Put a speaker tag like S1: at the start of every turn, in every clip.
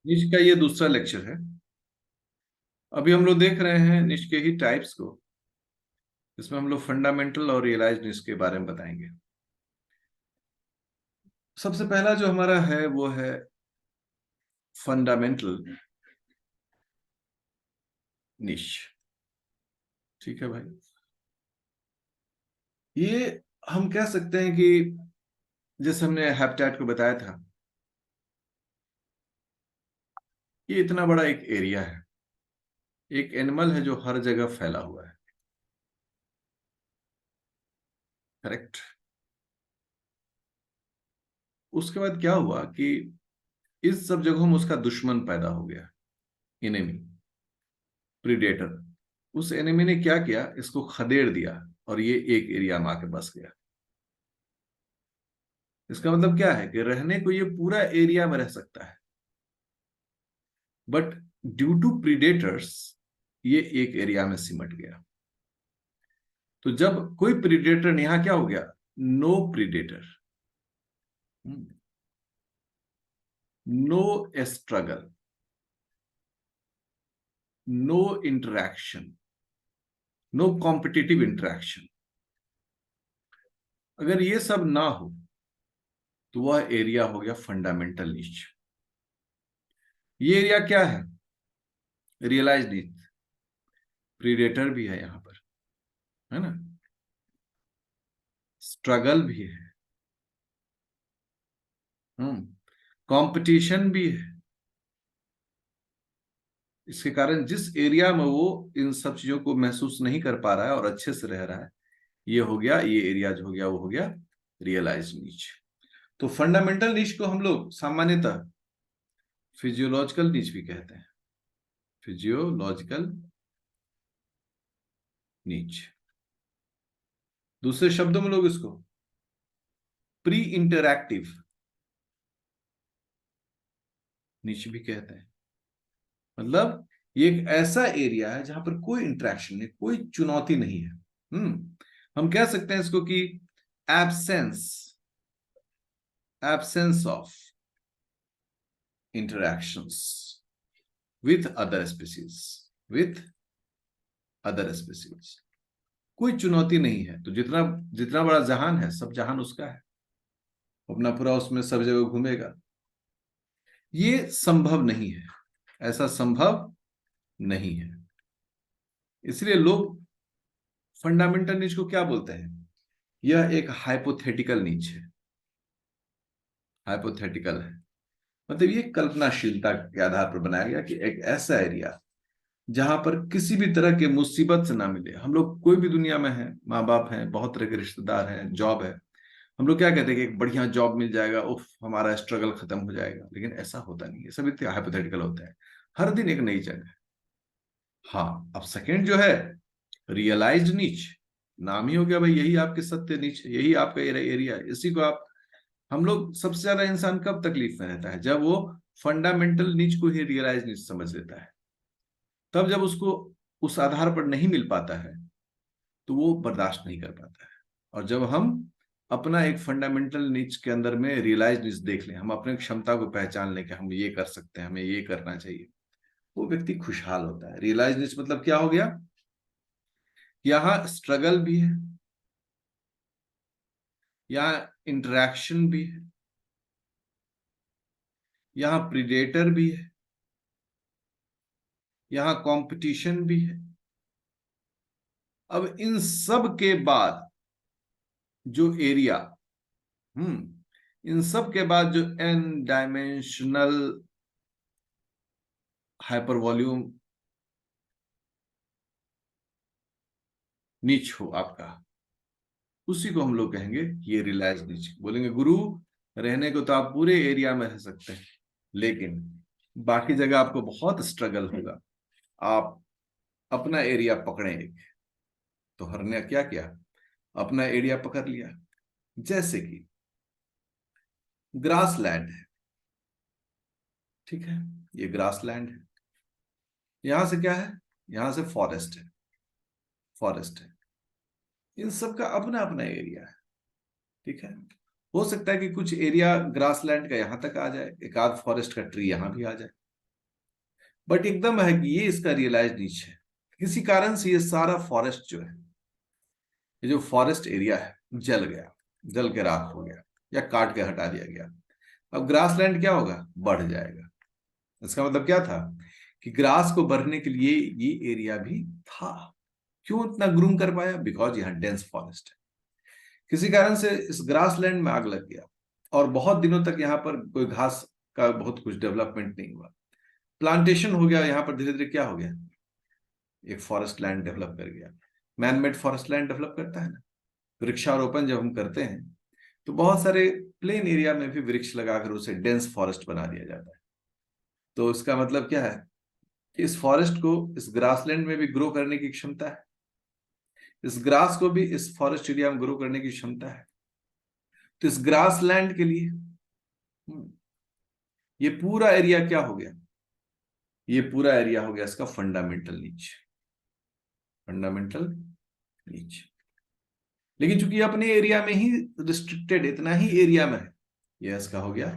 S1: निच का ये दूसरा लेक्चर है। अभी हम लोग देख रहे हैं निच के ही टाइप्स को। इसमें हम लोग फंडामेंटल और रियलाइज्ड निच के बारे में बताएंगे। सबसे पहला जो हमारा है वो है फंडामेंटल निच। ठीक है भाई। ये हम कह सकते हैं कि जैसे हमने हैबिटेट को बताया था, ये इतना बड़ा एक एरिया है, एक एनिमल है जो हर जगह फैला हुआ है। करेक्ट। उसके बाद क्या हुआ कि इस सब जगहों में उसका दुश्मन पैदा हो गया, एनिमी, प्रीडेटर। उस एनिमी ने क्या किया, इसको खदेड़ दिया और ये एक एरिया में आके बस गया। इसका मतलब क्या है कि रहने को ये पूरा एरिया में रह सकता है, बट ड्यू टू प्रीडेटर्स ये एक एरिया में सिमट गया। तो जब कोई प्रीडेटर नहीं, यहां क्या हो गया, no predator, no struggle, no interaction, no competitive interaction. अगर ये सब ना हो तो वह एरिया हो गया फंडामेंटल नीच। ये एरिया क्या है, रियलाइज नीच। प्रीडेटर भी है यहां पर, है ना, स्ट्रगल भी है, कंपटीशन भी है। इसके कारण जिस एरिया में वो इन सब चीजों को महसूस नहीं कर पा रहा है और अच्छे से रह रहा है, ये हो गया, ये एरिया जो हो गया वो हो गया रियलाइज नीच। तो फंडामेंटल नीच को हम लोग सामान्यतः फिजियोलॉजिकल नीच भी कहते हैं, फिजियोलॉजिकल नीच। दूसरे शब्दों में लोग इसको प्री इंटरैक्टिव नीच भी कहते हैं। मतलब ये एक ऐसा एरिया है जहां पर कोई इंटरेक्शन नहीं, कोई चुनौती नहीं है। हम कह सकते हैं इसको कि absence, absence of interactions with other species, with other species. कोई चुनौती नहीं है। तो जितना जितना बड़ा जहान है, सब जहान उसका है, अपना पूरा उसमें सब जगह घूमेगा। ये संभव नहीं है, ऐसा संभव नहीं है। इसलिए लोग फंडामेंटल नीच को क्या बोलते हैं, यह एक हाइपोथेटिकल नीच है। हाइपोथेटिकल है मतलब ये कल्पनाशीलता के आधार पर बनाया गया कि एक ऐसा एरिया जहां पर किसी भी तरह के मुसीबत से ना मिले। हम लोग कोई भी दुनिया में है, माँ बाप हैं, बहुत तरह के रिश्तेदार हैं, जॉब है, हम लोग क्या कहते हैं कि एक बढ़िया जॉब मिल जाएगा, उफ हमारा स्ट्रगल खत्म हो जाएगा। लेकिन ऐसा होता नहीं है, सभी हाइपोथेटिकल होता है। हर दिन एक नई जगह। हाँ, अब सेकंड जो है रियलाइज्ड नीच, नाम ही हो गया भाई, यही आपके सत्य नीच, यही आपका एरिया है। इसी को आप, हम लोग सबसे ज्यादा इंसान कब तकलीफ में रहता है, जब वो फंडामेंटल नीच को ही रियलाइज नीच समझ लेता है। तब जब उसको उस आधार पर नहीं मिल पाता है तो वो बर्दाश्त नहीं कर पाता है। और जब हम अपना एक फंडामेंटल नीच के अंदर में रियलाइज नीच देख लें, हम अपने क्षमता को पहचान लें कि हम ये कर सकते हैं, हमें ये करना चाहिए, वो व्यक्ति खुशहाल होता है। रियलाइज नीच मतलब क्या हो गया, यहाँ स्ट्रगल भी है, यहाँ इंटरेक्शन भी है, यहाँ प्रीडेटर भी है, यहाँ कंपटीशन भी है। अब इन सब के बाद जो एरिया, इन सब के बाद जो एन डायमेंशनल हाइपर वॉल्यूम नीच हो आपका, उसी को हम लोग कहेंगे ये रिलायंस नीच। बोलेंगे गुरु, रहने को तो आप पूरे एरिया में रह सकते हैं, लेकिन बाकी जगह आपको बहुत स्ट्रगल होगा। आप अपना एरिया पकड़ें एक। तो हर ने क्या किया, अपना एरिया पकड़ लिया। जैसे कि ग्रास लैंड है, ठीक है, ये ग्रास लैंड है। यहां से क्या है, यहां से फॉरेस्ट है, फॉरेस्ट है। इन सब का अपना अपना एरिया है, ठीक है। हो सकता है कि कुछ एरिया ग्रासलैंड का यहां तक आ जाए, एक आध फॉरेस्ट का ट्री यहां भी आ जाए, बट एकदम है कि ये इसका रियलाइज नीच है। किसी कारण से ये सारा फॉरेस्ट जो है, ये जो फॉरेस्ट एरिया है, जल गया, जल के राख हो गया या काट के हटा दिया गया। अब ग्रासलैंड क्या होगा? बढ़ जाएगा। इसका मतलब क्या था कि ग्रास को बढ़ने के लिए ये एरिया भी था। क्यों इतना ग्रूम कर पाया? बिकॉज यहाँ डेंस फॉरेस्ट है। किसी कारण से इस ग्रासलैंड में आग लग गया और बहुत दिनों तक यहाँ पर कोई घास का बहुत कुछ डेवलपमेंट नहीं हुआ। प्लांटेशन हो गया यहाँ पर, धीरे धीरे क्या हो गया, एक फॉरेस्ट लैंड डेवलप कर गया। Man made forest land develop करता है ना। वृक्षारोपण जब हम करते हैं तो बहुत सारे प्लेन एरिया में भी वृक्ष लगाकर उसे डेंस फॉरेस्ट बना दिया जाता है। तो इसका मतलब क्या है कि इस फॉरेस्ट को इस ग्रासलैंड में भी ग्रो करने की क्षमता है, इस ग्रास को भी इस फॉरेस्ट एरिया में ग्रो करने की क्षमता है। तो इस ग्रासलैंड के लिए ये पूरा एरिया क्या हो गया? ये पूरा एरिया हो गया इसका फंडामेंटल नीच, फंडामेंटल नीच। लेकिन चूंकि अपने एरिया में ही रिस्ट्रिक्टेड, इतना ही एरिया में है, ये इसका हो गया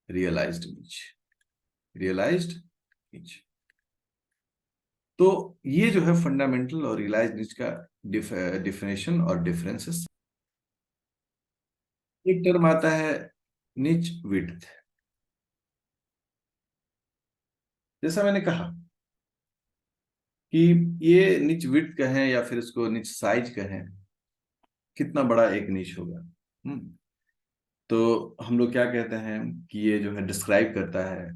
S1: रियलाइज्ड नीच, रियलाइज्ड नीच। तो ये जो है फंडामेंटल और रियलाइज्ड नीच का डिफिनेशन और डिफरेंसेस। एक टर्म आता है निच विड्थ। जैसा मैंने कहा कि ये निच विड्थ कहें या फिर इसको निच साइज कहें, कितना बड़ा एक निच होगा। तो हम लोग क्या कहते हैं कि ये जो है डिस्क्राइब करता है,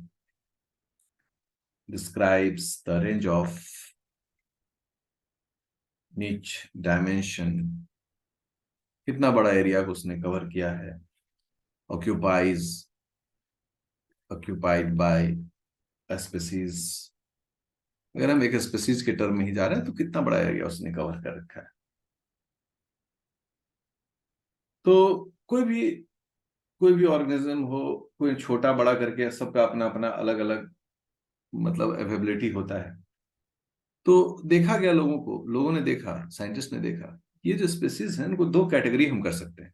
S1: डिस्क्राइब्स द रेंज ऑफ निच डायमेंशन, कितना बड़ा एरिया को उसने कवर किया है। Occupies, occupied by a species. अगर हम एक स्पीसीज के टर्म में ही जा रहे हैं तो कितना बड़ा एरिया उसने कवर कर रखा है। तो कोई भी ऑर्गेनिज्म हो, कोई छोटा बड़ा करके सबका अपना अपना अलग अलग मतलब अवेबिलिटी होता है। तो देखा गया, लोगों ने देखा, साइंटिस्ट ने देखा, ये जो स्पीसीज हैं इनको दो कैटेगरी हम कर सकते हैं,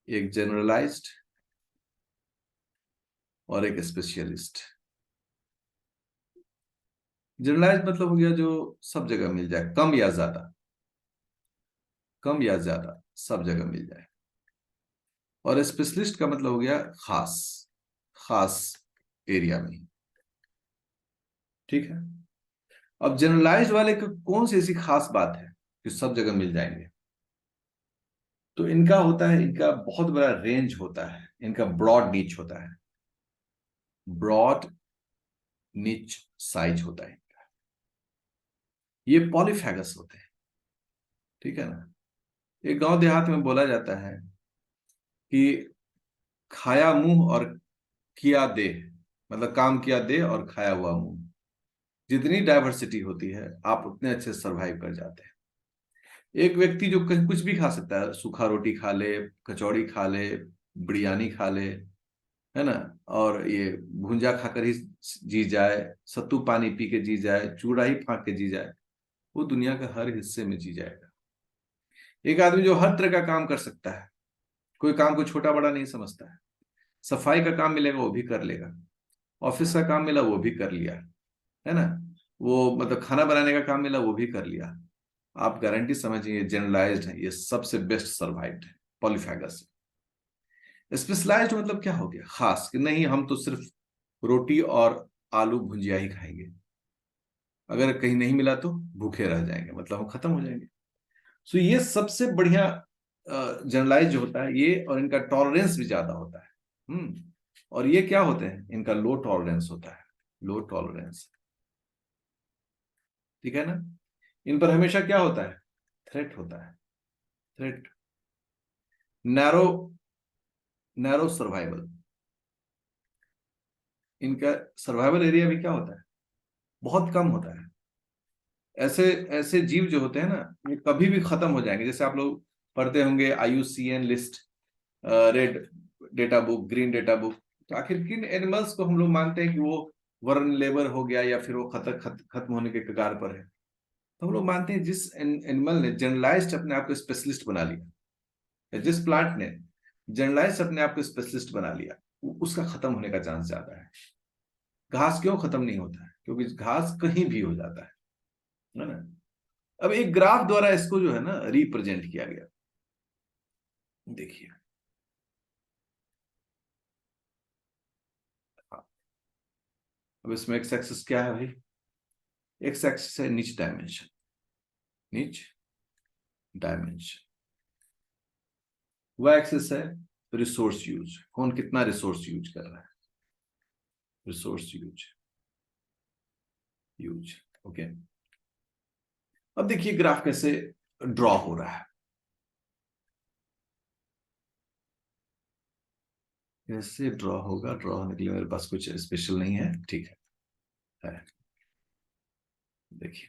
S1: एक जनरलाइज्ड और एक स्पेशलिस्ट। जनरलाइज्ड मतलब हो गया जो सब जगह मिल जाए, कम या ज्यादा, कम या ज्यादा सब जगह मिल जाए। और स्पेशलिस्ट का मतलब हो गया खास, खास एरिया में। ठीक है। अब जनरलाइज्ड वाले को कौन सी ऐसी खास बात है कि सब जगह मिल जाएंगे? तो इनका होता है, इनका बहुत बड़ा रेंज होता है, इनका ब्रॉड नीच होता है, ब्रॉड निच साइज होता है इनका। ये पॉलीफेगस होते हैं। ठीक है ना। एक गांव देहात में बोला जाता है कि खाया मुंह और किया देह, मतलब काम किया देह और खाया हुआ मुंह। जितनी डाइवर्सिटी होती है आप उतने अच्छे सरवाइव कर जाते हैं। एक व्यक्ति जो कहीं कुछ भी खा सकता है, सूखा रोटी खा ले, कचौड़ी खा ले, बिरयानी खा ले, है ना, और ये भुंजा खाकर ही जी जाए, सत्तू पानी पी के जी जाए, चूड़ा ही फाँक के जी जाए, वो दुनिया के हर हिस्से में जी जाएगा। एक आदमी जो हर तरह का काम कर सकता है, कोई काम को छोटा बड़ा नहीं समझता है, सफाई का काम मिलेगा वो भी कर लेगा, ऑफिस का काम मिला वो भी कर लिया, है ना, वो मतलब खाना बनाने का काम मिला वो भी कर लिया। आप गारंटी समझिए जनरलाइज्ड है, ये सबसे बेस्ट सर्वाइव्ड है, पॉलीफेगस। स्पेशलाइज्ड मतलब क्या हो गया? खास, कि नहीं हम तो सिर्फ रोटी और आलू भुजिया ही खाएंगे, अगर कहीं नहीं मिला तो भूखे रह जाएंगे, मतलब हम खत्म हो जाएंगे। सो ये सबसे बढ़िया जनरलाइज जो होता है ये, और इनका टॉलरेंस भी ज्यादा होता है। और ये क्या होते हैं? इनका लो टॉलरेंस होता है, लो टॉलरेंस। ठीक है ना। इन पर हमेशा क्या होता है? थ्रेट होता है, थ्रेट। Narrow, narrow survival. इनका सर्वाइवल एरिया भी क्या होता है? बहुत कम होता है। ऐसे ऐसे जीव जो होते हैं ना, ये कभी भी खत्म हो जाएंगे। जैसे आप लोग पढ़ते होंगे IUCN list, red data book, green data book. तो आखिर किन एनिमल्स को हम लोग मानते हैं कि वो वल्नरेबल हो गया या फिर वो खत्म होने के कगार पर है? तो हम लोग मानते हैं जिस एनिमल ने जनरलाइज्ड अपने आप को स्पेशलिस्ट बना लिया, या जिस प्लांट ने जनरलाइज्ड अपने आप को स्पेशलिस्ट बना लिया, उसका खत्म होने का चांस ज्यादा है। घास क्यों खत्म नहीं होता है? क्योंकि घास कहीं भी हो जाता है ना। अब एक ग्राफ द्वारा इसको जो है ना रिप्रेजेंट किया गया, देखिए। हाँ, अब इसमें एक्स एक्सिस क्या है भाई? एक्स एक्सिस है निच डायमेंशन, निच डायमेंशन। वाई एक्सिस है रिसोर्स यूज, कौन कितना रिसोर्स यूज कर रहा है, रिसोर्स यूज, यूज। ओके, अब देखिए ग्राफ कैसे ड्रॉ हो रहा है। कैसे ड्रॉ होगा? ड्रॉ होने के लिए मेरे पास कुछ स्पेशल नहीं है, ठीक है। देखिए,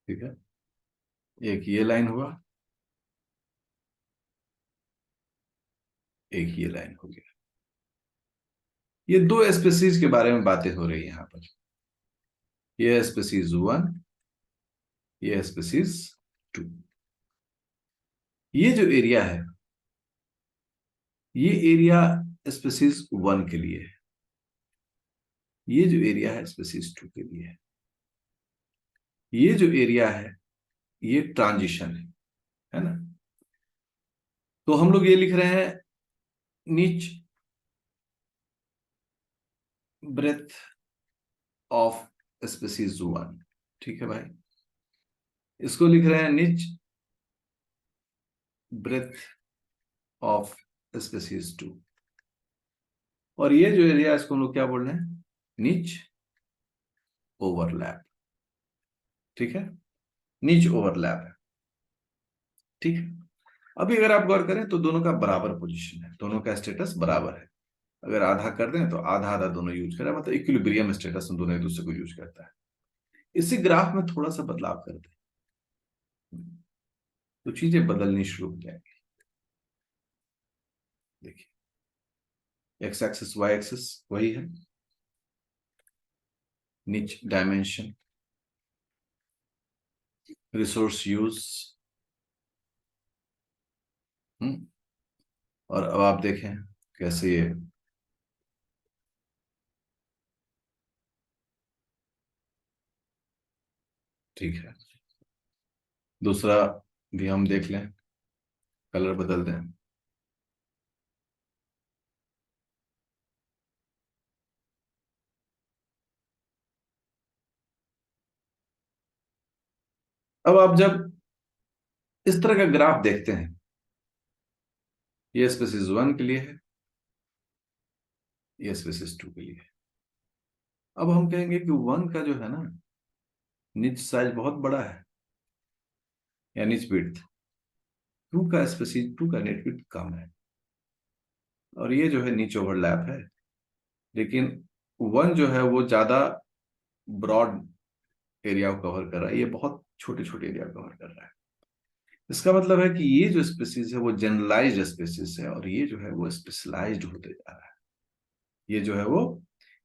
S1: ठीक है, एक ये लाइन हुआ, एक ये लाइन हो गया। ये दो स्पेसीज के बारे में बातें हो रही है यहां पर। ये स्पेसीज वन, ये स्पेसीज टू। ये जो एरिया है, ये एरिया स्पेसीज वन के लिए है, ये जो एरिया है स्पेसीज टू के लिए है। ये जो एरिया है ये ट्रांजिशन है ना। तो हम लोग ये लिख रहे हैं नीच ब्रेथ ऑफ स्पेसीज वन, ठीक है भाई। इसको लिख रहे हैं नीच ब्रेथ ऑफ स्पेसीज टू। और ये जो एरिया इसको हम लोग क्या बोल रहे हैं? नीच ओवरलैप, ठीक है, नीच ओवरलैप है, ठीक है। अभी अगर आप गौर करें तो दोनों का बराबर पोजीशन है, दोनों का स्टेटस बराबर है। अगर आधा कर दें तो आधा आधा दोनों यूज करें, मतलब इक्विलिब्रियम स्टेटस में दोनों एक दूसरे को यूज करता है। इसी ग्राफ में थोड़ा सा बदलाव कर दें तो चीजें बदलनी शुरू हो जाएंगी। देखिए, एक्स एक्सिस वाई एक्सिस वही है, निच डायमेंशन, रिसोर्स यूज। और अब आप देखें कैसे ये ठीक है। दूसरा भी हम देख लें, कलर बदल दें। अब आप जब इस तरह का ग्राफ देखते हैं, ये स्पेसिस वन के लिए है, ये स्पेसिस टू के लिए है। अब हम कहेंगे कि वन का जो है ना निच साइज बहुत बड़ा है, या निच विड्थ। टू का स्पेसिस टू का नेट विड्थ कम है, और ये जो है निच ओवरलैप है। लेकिन वन जो है वो ज्यादा ब्रॉड एरिया को कवर कर रहा है, ये बहुत छोटे छोटे एरिया कवर कर रहा है। इसका मतलब है कि ये जो स्पेसीज है वो जनरलाइज्ड स्पेसीज है, और ये जो है वो स्पेशलाइज्ड होते जा रहा है। ये जो है वो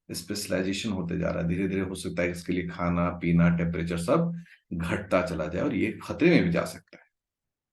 S1: स्पेशलाइजेशन होते जा रहा है। धीरे धीरे हो सकता है इसके लिए खाना पीना टेम्परेचर सब घटता चला जाए, और ये खतरे में भी जा सकता है।